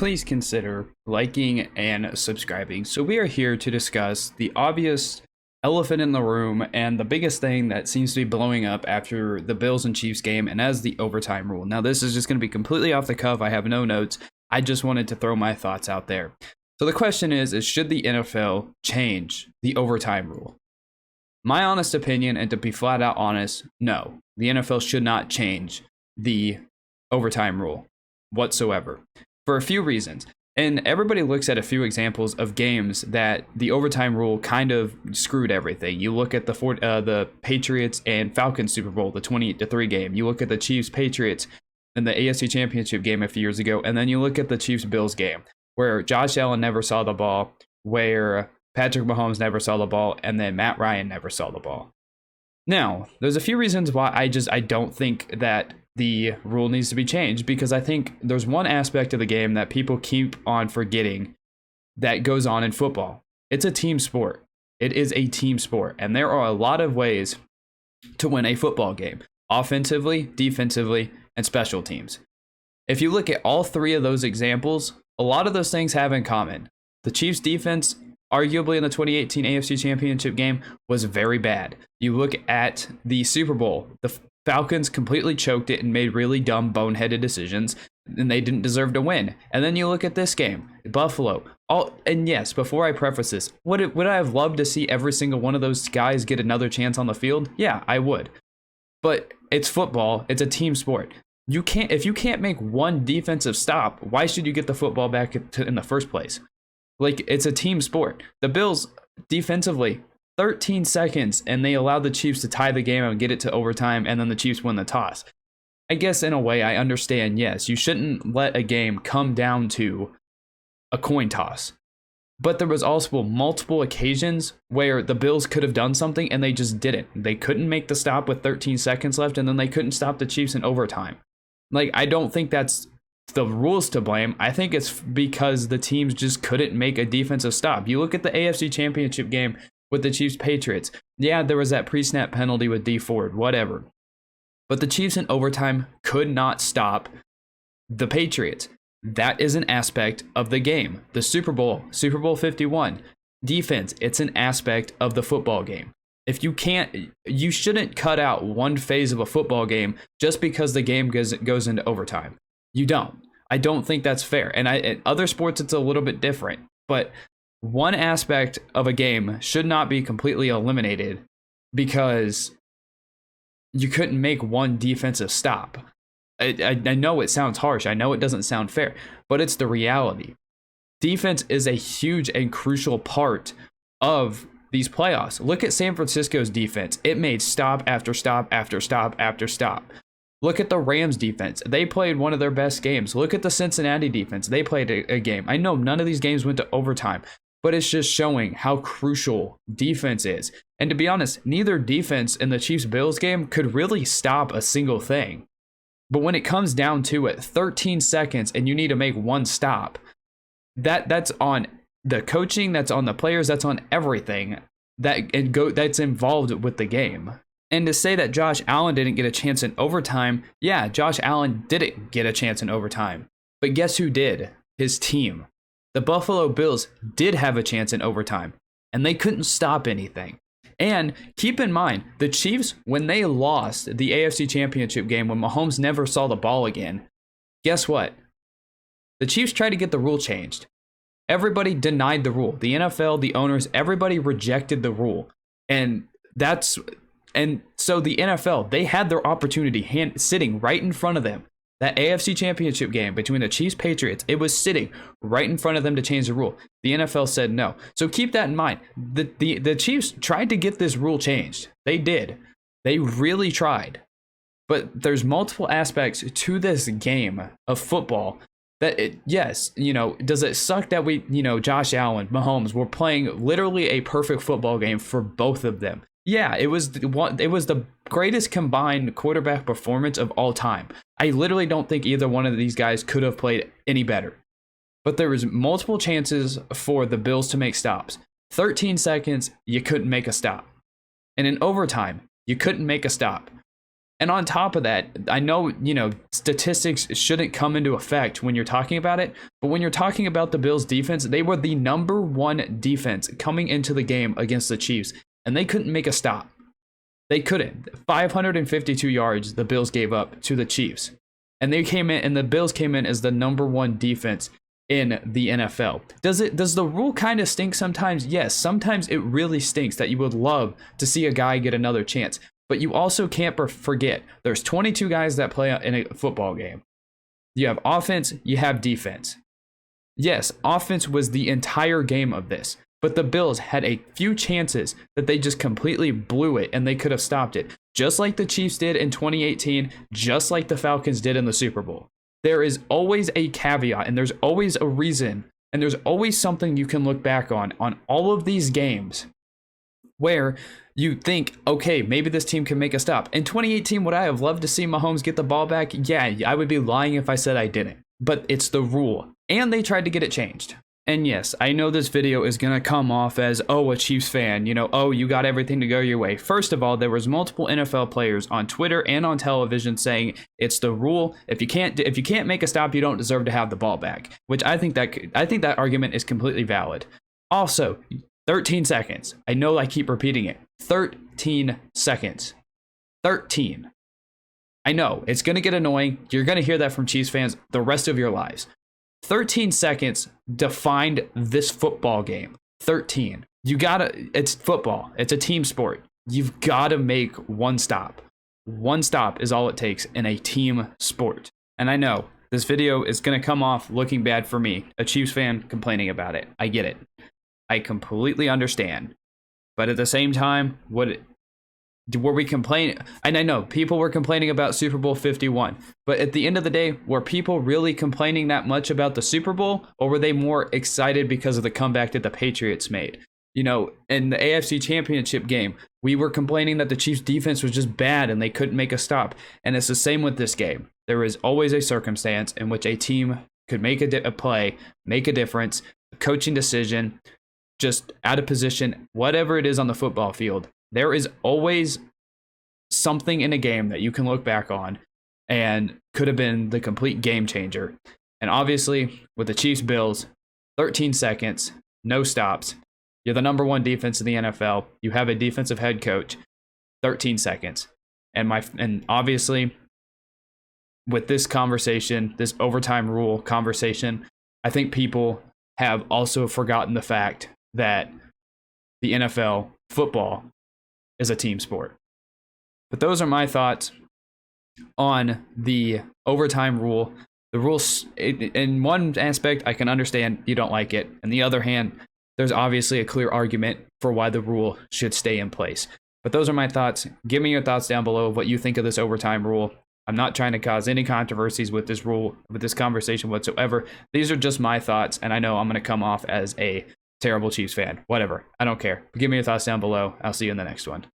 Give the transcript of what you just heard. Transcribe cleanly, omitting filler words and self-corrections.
please consider liking and subscribing. So we are here to discuss the obvious elephant in the room and the biggest thing that seems to be blowing up after the Bills and Chiefs game, and as the overtime rule. Now, this is just going to be completely off the cuff. I have no notes. I just wanted to throw my thoughts out there. So the question is should the NFL change the overtime rule? My honest opinion, and to be flat out honest, no. The NFL should not change the overtime rule whatsoever for a few reasons. And everybody looks at a few examples of games that the overtime rule kind of screwed everything. You look at the Patriots and Falcons Super Bowl, the 28-3 game. You look at the Chiefs Patriots in the AFC Championship game a few years ago, and then you look at the Chiefs Bills game, where Josh Allen never saw the ball, where Patrick Mahomes never saw the ball, and then Matt Ryan never saw the ball. Now, there's a few reasons why I don't think that the rule needs to be changed, because I think there's one aspect of the game that people keep on forgetting that goes on in football. It's a team sport. It is a team sport, and there are a lot of ways to win a football game: offensively, defensively, and special teams. If you look at all three of those examples, a lot of those things have in common. The Chiefs defense, arguably in the 2018 AFC Championship game, was very bad. You look at the Super Bowl, the Falcons completely choked it and made really dumb, boneheaded decisions, and they didn't deserve to win. And then you look at this game, Buffalo. And yes, before I preface this, would I have loved to see every single one of those guys get another chance on the field? Yeah, I would. But it's football. It's a team sport. If you can't make one defensive stop, why should you get the football back in the first place? Like, it's a team sport. The Bills, defensively, 13 seconds, and they allowed the Chiefs to tie the game and get it to overtime, and then the Chiefs win the toss. I guess in a way I understand, yes, you shouldn't let a game come down to a coin toss. But there was also multiple occasions where the Bills could have done something and they just didn't. They couldn't make the stop with 13 seconds left, and then they couldn't stop the Chiefs in overtime. Like, I don't think that's the rules to blame. I think it's because the teams just couldn't make a defensive stop. You look at the AFC Championship game with the Chiefs Patriots. Yeah, there was that pre-snap penalty with Dee Ford, whatever. But the Chiefs in overtime could not stop the Patriots. That is an aspect of the game. The Super Bowl 51, defense, it's an aspect of the football game. If you shouldn't cut out one phase of a football game just because the game goes into overtime. You don't. I don't think that's fair. And in other sports, it's a little bit different. But one aspect of a game should not be completely eliminated because you couldn't make one defensive stop. I know it sounds harsh. I know it doesn't sound fair, but it's the reality. Defense is a huge and crucial part of these playoffs. Look at San Francisco's defense. It made stop after stop after stop after stop. Look at the Rams defense. They played one of their best games. Look at the Cincinnati defense. They played a game. I know none of these games went to overtime, but it's just showing how crucial defense is. And to be honest, neither defense in the Chiefs-Bills game could really stop a single thing. But when it comes down to it, 13 seconds and you need to make one stop, that's on the coaching, that's on the players, that's on everything that's involved with the game. And to say that Josh Allen didn't get a chance in overtime, yeah, Josh Allen didn't get a chance in overtime. But guess who did? His team. The Buffalo Bills did have a chance in overtime, and they couldn't stop anything. And keep in mind, the Chiefs, when they lost the AFC Championship game, when Mahomes never saw the ball again, guess what? The Chiefs tried to get the rule changed. Everybody denied the rule. The NFL, the owners, everybody rejected the rule. And so the NFL, they had their opportunity sitting right in front of them. That AFC Championship game between the Chiefs Patriots, it was sitting right in front of them to change the rule. The NFL said no. So keep that in mind. The Chiefs tried to get this rule changed. They did. They really tried. But there's multiple aspects to this game of football that, yes, does it suck that Josh Allen, Mahomes were playing literally a perfect football game for both of them? Yeah, it was the greatest combined quarterback performance of all time. I literally don't think either one of these guys could have played any better. But there was multiple chances for the Bills to make stops. 13 seconds, you couldn't make a stop. And in overtime, you couldn't make a stop. And on top of that, I know, statistics shouldn't come into effect when you're talking about it, but when you're talking about the Bills defense, they were the #1 defense coming into the game against the Chiefs, and they couldn't make a stop. They couldn't. 552 yards the Bills gave up to the Chiefs. And the Bills came in as the #1 defense in the NFL. Does the rule kind of stink sometimes? Yes, sometimes it really stinks that you would love to see a guy get another chance. But you also can't forget there's 22 guys that play in a football game. You have offense, you have defense. Yes, offense was the entire game of this, but the Bills had a few chances that they just completely blew it, and they could have stopped it. Just like the Chiefs did in 2018, just like the Falcons did in the Super Bowl. There is always a caveat, and there's always a reason, and there's always something you can look back on all of these games where you think, okay, maybe this team can make a stop. In 2018, would I have loved to see Mahomes get the ball back? Yeah, I would be lying if I said I didn't. But it's the rule, and they tried to get it changed. And yes, I know this video is going to come off as, oh, a Chiefs fan, oh, you got everything to go your way. First of all, there was multiple NFL players on Twitter and on television saying it's the rule. If you can't make a stop, you don't deserve to have the ball back, which I think that argument is completely valid. Also, 13 seconds. I know I keep repeating it. 13 seconds. 13. I know it's going to get annoying. You're going to hear that from Chiefs fans the rest of your lives. 13 seconds defined this football game. 13. It's football. It's a team sport. You've got to make one stop. One stop is all it takes in a team sport. And I know this video is going to come off looking bad for me, a Chiefs fan complaining about it. I get it. I completely understand. But at the same time, were we complaining? And I know people were complaining about Super Bowl 51, but at the end of the day, were people really complaining that much about the Super Bowl, or were they more excited because of the comeback that the Patriots made? In the AFC Championship game, we were complaining that the Chiefs defense was just bad and they couldn't make a stop. And it's the same with this game. There is always a circumstance in which a team could make a play, make a difference, a coaching decision, just out of position, whatever it is on the football field. There is always something in a game that you can look back on and could have been the complete game changer. And obviously, with the Chiefs Bills, 13 seconds, no stops. You're the #1 defense in the NFL. You have a defensive head coach. 13 seconds. And obviously, with this conversation, this overtime rule conversation, I think people have also forgotten the fact that the NFL football is a team sport. But those are my thoughts on the overtime rule. The rules, in one aspect, I can understand you don't like it. On the other hand, there's obviously a clear argument for why the rule should stay in place. But those are my thoughts. Give me your thoughts down below of what you think of this overtime rule. I'm not trying to cause any controversies with this rule, with this conversation whatsoever. These are just my thoughts, and I know I'm going to come off as a terrible Chiefs fan. Whatever. I don't care. But give me your thoughts down below. I'll see you in the next one.